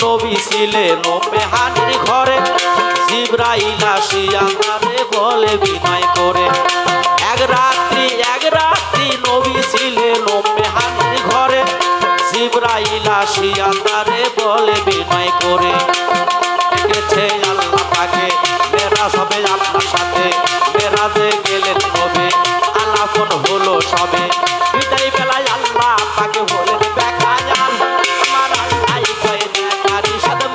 নবী ছিলেন মেহানির ঘরে জিবরাইল আসিয়া তারে বলে বিনয় করে এক রাত্রি নবী ছিলেন মেহানির ঘরে জিবরাইল আসিয়া তারে বলে বিনয় করে ডেকেছে আল্লাহ পাকে মেরাজ হবে আপনার সাথে মেরাজে গেলেন নবী আলাপন হলো সবে বিদায় বেলায় আল্লাহ পাকে বলেন বেকায়াল আমার আল্লাহ কয় দেখারি সাথে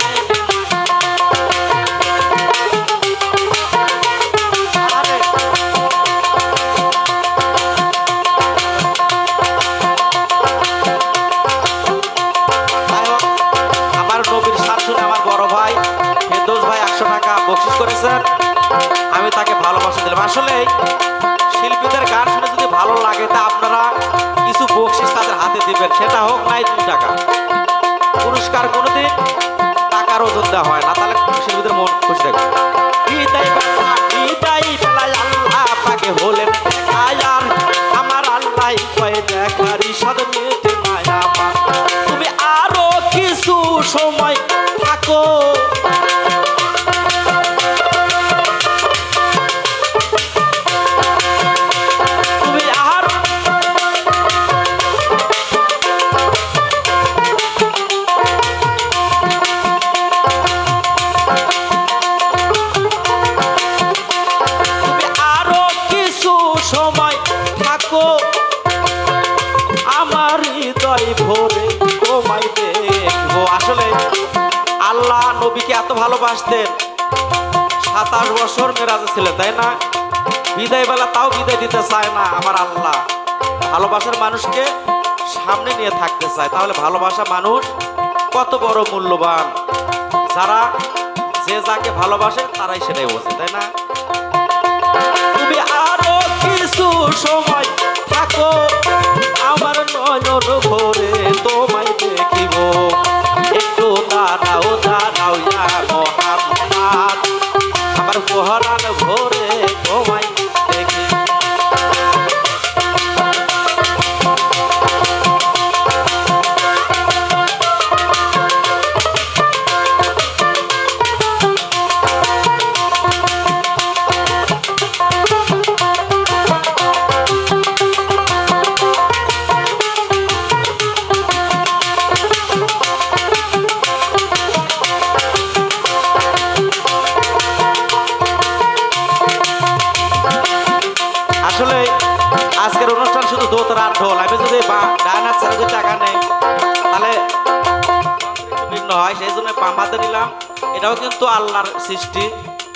আমার নবীর সার শুনে আমার বড় ভাই ফেরদৌস ভাই 100 টাকা বকশিশ করেছেন আমি তাকে ভালোবাসা দিলাম আসলে শিল্পীদের গান শুনে যদি ভালো লাগে তা আপনারা কিছু বকশিশ তাদের হাতে দিবেন সেটা হোক নাই 2 টাকা পুরস্কার কোনোদিন টাকার ওজন দেওয়া হয় না তাহলে শিল্পীদের মন খুশি থাকবে বিদায় বেলায় আল্লাহ পাকে হলেন আয়ার আমার আল্লাহ কয় দেখারি সাদ মেতে মায়া তুমি আরো কিছু সময় থাকো সময় থাকো আমার হৃদয় ভরে তোমায় দেখবো আসলে আল্লাহ নবীকে এত ভালোবাসতেন 27 বছর মেরাজে ছিলেন তাই না বিদায় বেলা তাও বিদায় দিতে চায় না আমার আল্লাহ ভালোবাসার মানুষকে সামনে নিয়ে থাকতে চায় তাহলে ভালোবাসা মানুষ কত বড় মূল্যবান যারা যে যাকে ভালোবাসে তারাই সেটাই বোঝে তাই না তুমি আরো কিছু সময় থাকো আমার নয়ন ভরে তোমায় দেখিব একটু দাঁড়াও ইয়া মোহাম্মদ আমার পহরান ভরে তোমায় দেখি আসলে আজকের অনুষ্ঠান শুধু দোতরা আর ঢোল আমি যদি গান আর ছেড়ে টাকা নেই তাহলে ভিন্ন হয় সেই জন্য বাম হাতে নিলাম এটাও কিন্তু আল্লাহর সৃষ্টি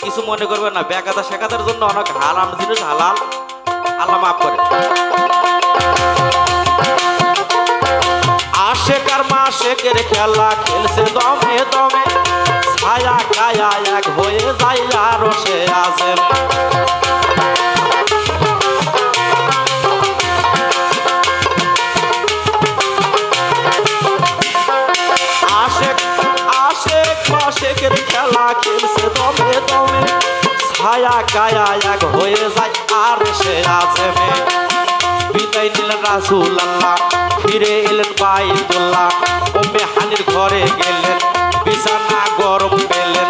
কিছু মনে করবে না বেকাদা শেখাদের জন্য অনেক হারাম জিনিস হালাল আল্লাহ মাফ করে আশেকার মাশেকের খেলা খেলছে দমে দমে ছায়া কায়া এক হয়ে যায় আরো সে আছে আশেকের খেলা খেলছে দমে দমে ছায়া গায়া এক হয়ে যায় আর সে আজমে বিদায় নিলেন রাসূলুল্লাহ ফিরে এলেন বাইতুল্লাহ উম্মে হানির ঘরে গেলেন বিছানা গরম পেলেন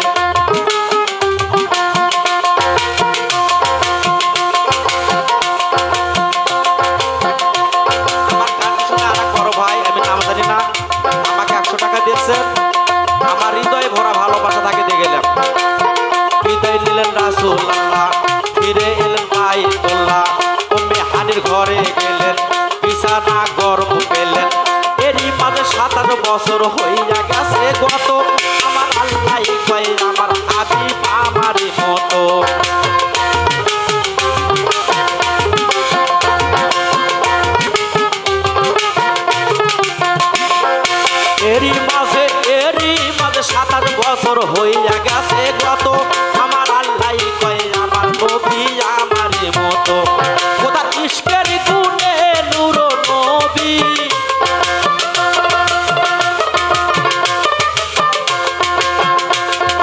আমার গান শুনে আর বড় ভাই আমি নাম জানি না আমাকে 100 টাকা দিয়েছেন আমার হৃদয় ভরা ভালোবাসা তাকে দিয়ে গেলাম বিদায় নিলেন রাসূলুল্লাহ ফিরে এলেন বাইতুল্লাহ উম্মে হানির ঘরে গেলেন বিছানা গরম পেলেন এরই মাঝে 27 বছর হইয়া গেছে গত আমার আল্লাহ কয় আমার হাবিব আমারই মতো এরই মাঝে 27 বছর হইয়া গেছে গত আমার আল্লাহ কয় আমার নবী আমারই মতো খোদার ইশকের গুণে নূর নবী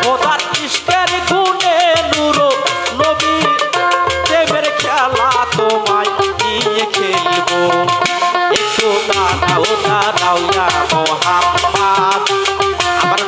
খোদার ইশকের গুণে নূর নবী প্রেমের খেলা তোমায় নিয়ে খেলবো একটু দাঁড়াও ইয়া মোহাম্মদ আমার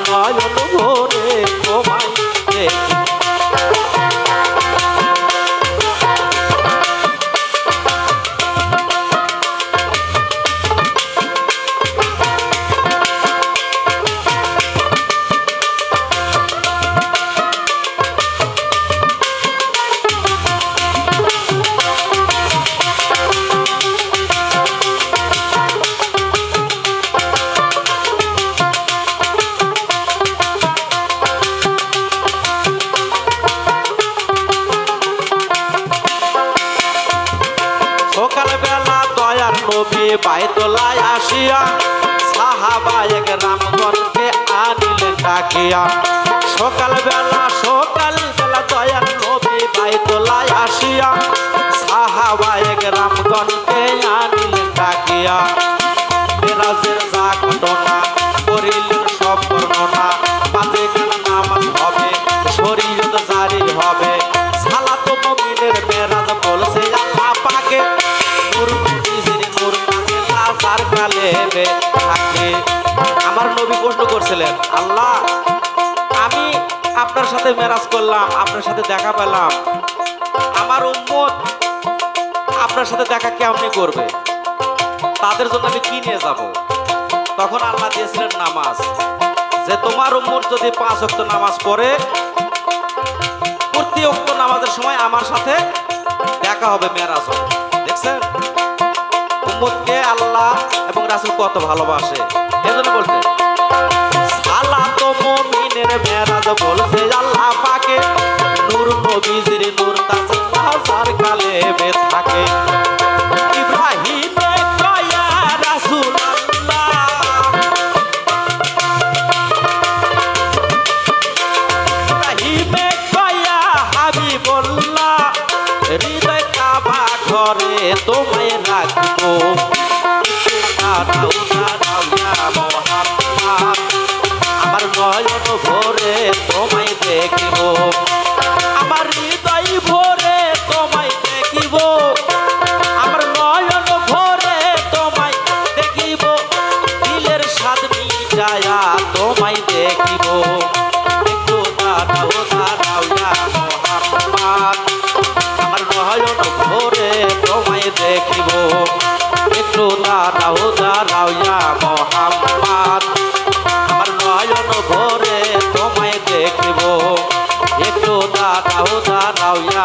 নবী বাইতুল্লায় আসিয়া সাহাবায়ে কেরামগণকে আনিলেন ডাকিয়া। সকালবেলা দয়াল নবী বাইতুল্লায় আসিয়া সাহাবায়ে কেরামগণকে আনিলেন ডাকিয়া। মেরাজের যা ঘটনা করিলেন সব বর্ণনা, পাঁচে গান নামাজ হবে, শরীয়ত জারি হবে। সালাত মুমিনের মেরাজ বলছে আল্লাহ পাকে, নূর নবীজির নূর কাছে লাজার কালেবে থাকে। আমার নবী প্রশ্ন করছিলেন, আল্লাহ আমি আপনার সাথে মেরাজ করলাম, আপনার সাথে দেখা পেলাম, আমার উম্মত আপনার সাথে দেখা কেমনি করবে, তাদের জন্য আমি কি নিয়ে যাব? তখন আল্লাহ দিয়েছিলেন নামাজ, যে তোমার উম্মত যদি 5 ওয়াক্ত নামাজ পড়ে, প্রতি ওয়াক্ত নামাজের সময় আমার সাথে দেখা হবে, মেরাজ হবে। দেখছেন উম্মতকে আল্লাহ এবং রাসূল কত ভালোবাসে। এজন্য বলতে সালাত মুমিনের মেরাজ বলছে আল্লাহ পাকে, নূর নবীজির নূর কাছে লাজার কালেবে থাকে। ইব্রাহিমে কয়া রাসূলুল্লাহ, ইব্রাহিমে কয়া হাবিবুল্লাহ, হৃদয় কাবা ঘরে তোমায় রাখবো, আমার নয়ন ভরে তোমায় দেখিব, আমার হৃদয় ভরে তোমায় দেখিব, আমার নয়ন ভরে তোমায় দেখিব, দিলের স্বাদ মিটায়া তোমায় দেখিব। একটু দাঁড়াও দাঁড়াও ইয়া মুহাম্মদ, আমার নয়ন ভরে তোমায় দেখিব। একটু দাঁড়াও দাঁড়াও ইয়া মুহাম্মদ, আমার নয়ন ভরে তোমায় দেখিব। একটু দাঁড়াও দাঁড়াও ইয়া